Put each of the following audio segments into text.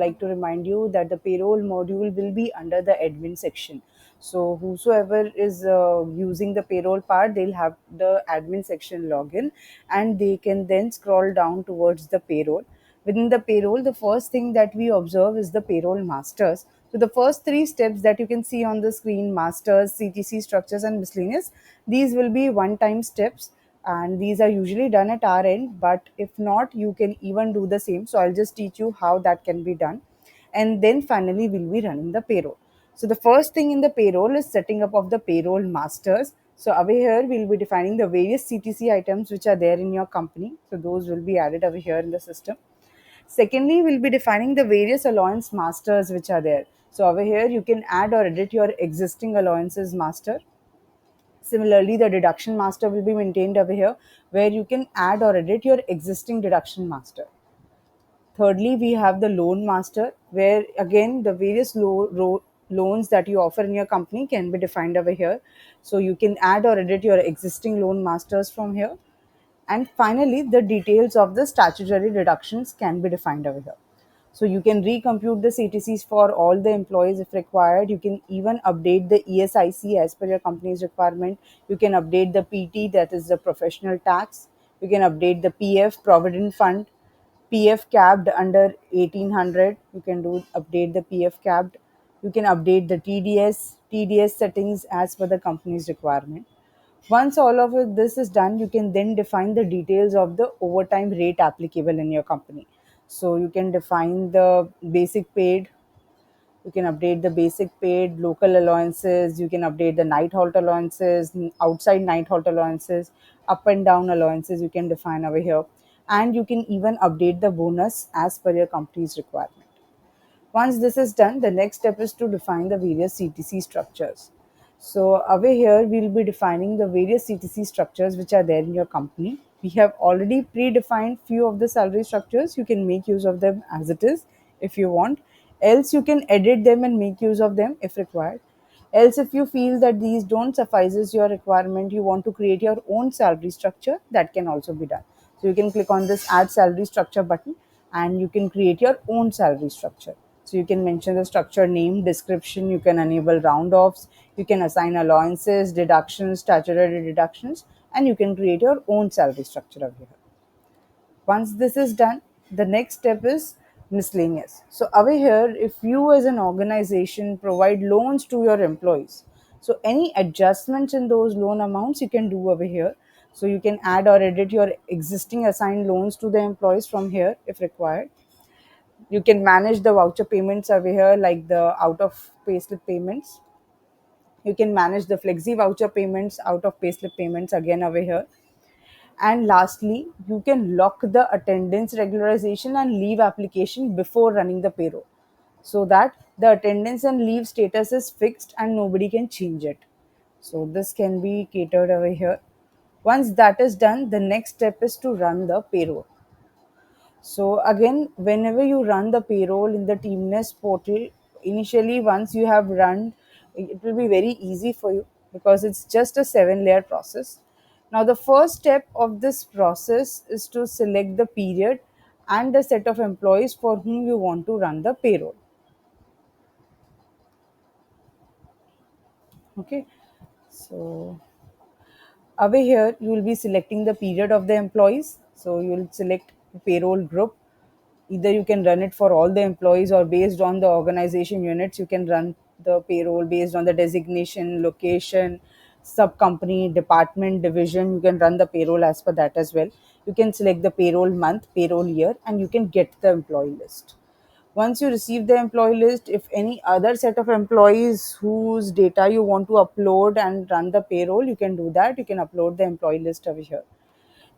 like to remind you that the payroll module will be under the admin section. So whosoever is using the payroll part, they'll have the admin section login, and they can then scroll down towards the payroll. Within the payroll, the first thing that we observe is the payroll masters. So the first three steps that you can see on the screen, masters, CTC structures, and miscellaneous, these will be one-time steps, and these are usually done at our end. But if not, you can even do the same. So I'll just teach you how that can be done, and then finally we'll be running the payroll. So the first thing in the payroll is setting up of the payroll masters. So over here we'll be defining the various CTC items which are there in your company. So those will be added over here in the system. Secondly, we'll be defining the various allowance masters which are there. So over here you can add or edit your existing allowances master. Similarly, the deduction master will be maintained over here, where you can add or edit your existing deduction master. Thirdly, we have the loan master, where again the various loans that you offer in your company can be defined over here. So you can add or edit your existing loan masters from here. And finally, the details of the statutory deductions can be defined over here. So you can recompute the CTCs for all the employees if required. You can even update the ESIC as per your company's requirement. You can update the PT, that is the professional tax. You can update the PF, provident fund, PF capped under 1800. You can do update the PF capped. You can update the TDS settings as per the company's requirement. Once all of this is done, you can then define the details of the overtime rate applicable in your company. So you can define the basic paid, you can update the basic paid, local allowances, you can update the night halt allowances, outside night halt allowances, up and down allowances you can define over here. And you can even update the bonus as per your company's requirement. Once this is done, the next step is to define the various CTC structures. So over here, we'll be defining the various CTC structures which are there in your company. We have already predefined few of the salary structures. You can make use of them as it is if you want. Else you can edit them and make use of them if required. Else, if you feel that these don't suffices your requirement, you want to create your own salary structure, that can also be done. So you can click on this add salary structure button, and you can create your own salary structure. So you can mention the structure name, description, you can enable round offs, you can assign allowances, deductions, statutory deductions, and you can create your own salary structure over here. Once this is done, the next step is miscellaneous. So over here, if you as an organization provide loans to your employees, so any adjustments in those loan amounts you can do over here. So you can add or edit your existing assigned loans to the employees from here if required. You can manage the voucher payments over here, like the out of payslip payments. You can manage the flexi voucher payments, out of payslip payments again over here. And lastly, you can lock the attendance regularization and leave application before running the payroll, so that the attendance and leave status is fixed and nobody can change it. So this can be catered over here. Once that is done, the next step is to run the payroll. So again, whenever you run the payroll in the Teamnest portal, initially once you have run, it will be very easy for you because it's just a 7-layer process. Now the first step of this process is to select the period and the set of employees for whom you want to run the payroll. Okay, so over here you will be selecting the period of the employees. So you will select payroll group. Either you can run it for all the employees, or based on the organization units you can run the payroll based on the designation, location, sub company, department, division. You can run the payroll as per that as well. You can select the payroll month, payroll year, and you can get the employee list. Once you receive the employee list, if any other set of employees whose data you want to upload and run the payroll, you can do that. You can upload the employee list over here.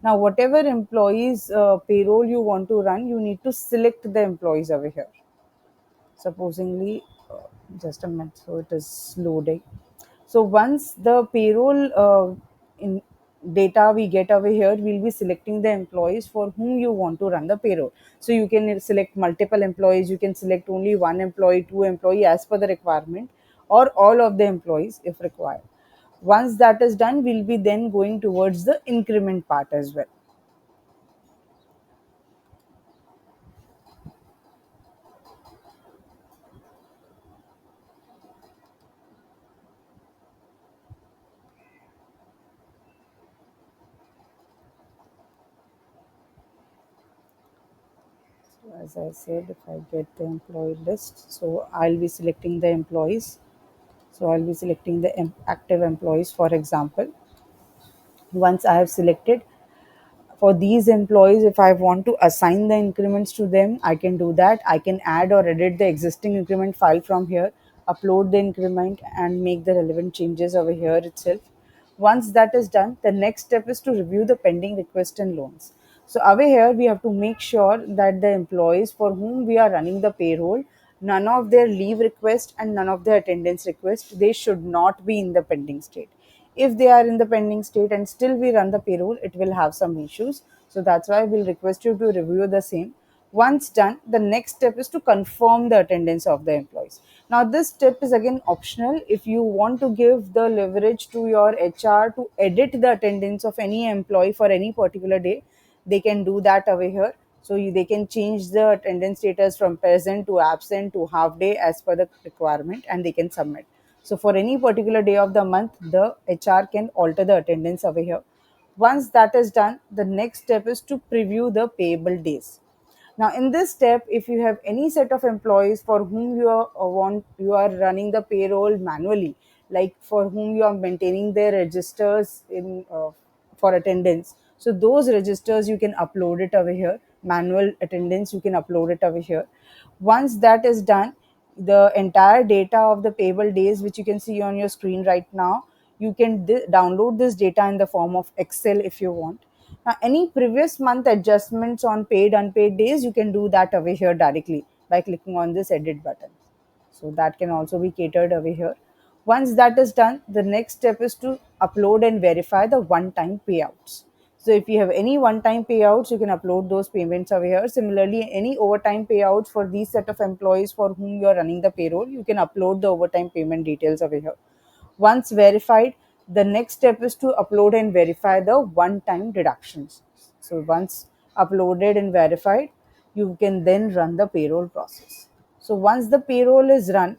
Now, whatever employees payroll you want to run, you need to select the employees over here. Supposingly, just a minute, so it is loading. So once the payroll in data we get over here, we'll be selecting the employees for whom you want to run the payroll. So you can select multiple employees, you can select only one employee, two employee as per the requirement, or all of the employees if required. Once that is done, we'll be then going towards the increment part as well. As I said, if I get the employee list, so I'll be selecting the employees. So I'll be selecting the active employees, for example. Once I have selected, for these employees, if I want to assign the increments to them, I can do that. I can add or edit the existing increment file from here, upload the increment, and make the relevant changes over here itself. Once that is done, the next step is to review the pending request and loans. So over here, we have to make sure that the employees for whom we are running the payroll, none of their leave request and none of their attendance request, they should not be in the pending state. If they are in the pending state and still we run the payroll, it will have some issues. So that's why we'll request you to review the same. Once done, the next step is to confirm the attendance of the employees. Now this step is again optional. If you want to give the leverage to your HR to edit the attendance of any employee for any particular day, they can do that over here. So they can change the attendance status from present to absent to half day as per the requirement, and they can submit. So for any particular day of the month, the HR can alter the attendance over here. Once that is done, the next step is to preview the payable days. Now, in this step, if you have any set of employees for whom you are running the payroll manually, like for whom you are maintaining their registers in for attendance, so those registers you can upload it over here. Manual attendance you can upload it over here. Once that is done, the entire data of the payable days, which you can see on your screen right now, you can download this data in the form of Excel if you want. Now, any previous month adjustments on paid, unpaid days, you can do that over here directly by clicking on this edit button. So that can also be catered over here. Once that is done, the next step is to upload and verify the one-time payouts. So if you have any one-time payouts, you can upload those payments over here. Similarly, any overtime payouts for these set of employees for whom you are running the payroll, you can upload the overtime payment details over here. Once verified, the next step is to upload and verify the one-time deductions. So once uploaded and verified, you can then run the payroll process. So once the payroll is run,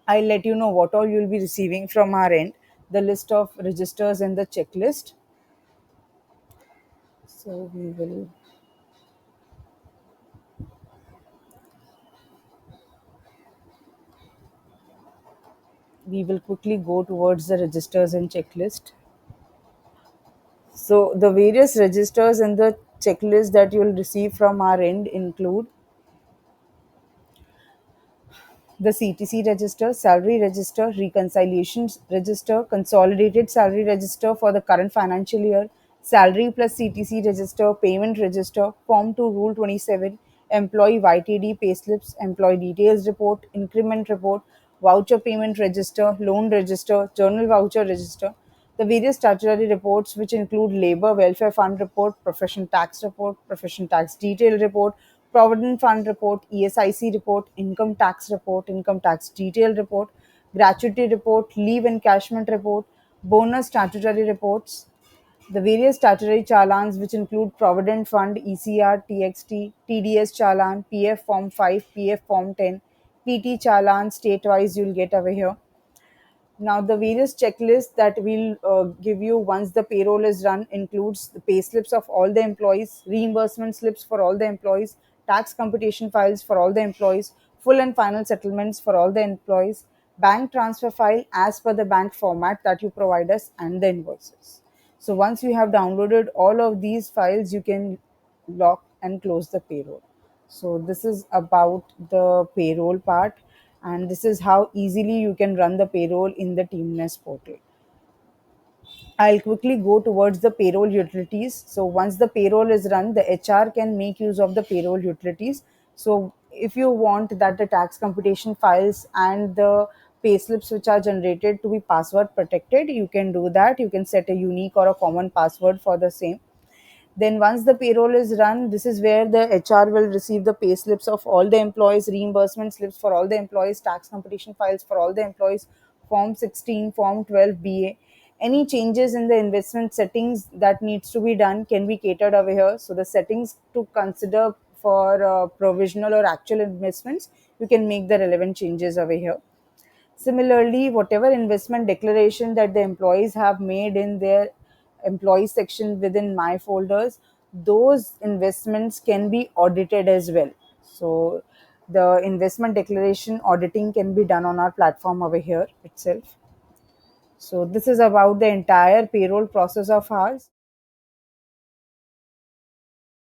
I'll let you know what all you'll be receiving from our end, the list of registers and the checklist. So we will quickly go towards the registers and checklist. So the various registers and the checklist that you will receive from our end include the CTC register, salary register, reconciliation register, consolidated salary register for the current financial year, salary plus CTC register, payment register, Form 2 Rule 27, employee YTD payslips, employee details report, increment report, voucher payment register, loan register, journal voucher register, the various statutory reports, which include Labour Welfare Fund report, Profession Tax Detail report, Provident Fund report, ESIC report, Income Tax Detail report, Gratuity report, Leave Encashment report, Bonus statutory reports, the various statutory challans, which include Provident Fund, ECR, TXT, TDS challan, PF Form 5, PF Form 10, PT challan, state-wise you'll get over here. Now, the various checklists that we'll give you once the payroll is run includes the pay slips of all the employees, reimbursement slips for all the employees, tax computation files for all the employees, full and final settlements for all the employees, bank transfer file as per the bank format that you provide us, and the invoices. So once you have downloaded all of these files, you can lock and close the payroll. So this is about the payroll part, and this is how easily you can run the payroll in the Teamnest portal. I'll quickly go towards the payroll utilities. So once the payroll is run, the HR can make use of the payroll utilities. So if you want that the tax computation files and the payslips which are generated to be password protected, you can do that. You can set a unique or a common password for the same. Then once the payroll is run, this is where the HR will receive the pay slips of all the employees, reimbursement slips for all the employees, tax competition files for all the employees, Form 16, Form 12 BA. Any changes in the investment settings that needs to be done can be catered over here. So the settings to consider for provisional or actual investments, you can make the relevant changes over here. Similarly, whatever investment declaration that the employees have made in their employee section within my folders, those investments can be audited as well. So the investment declaration auditing can be done on our platform over here itself. So this is about the entire payroll process of ours.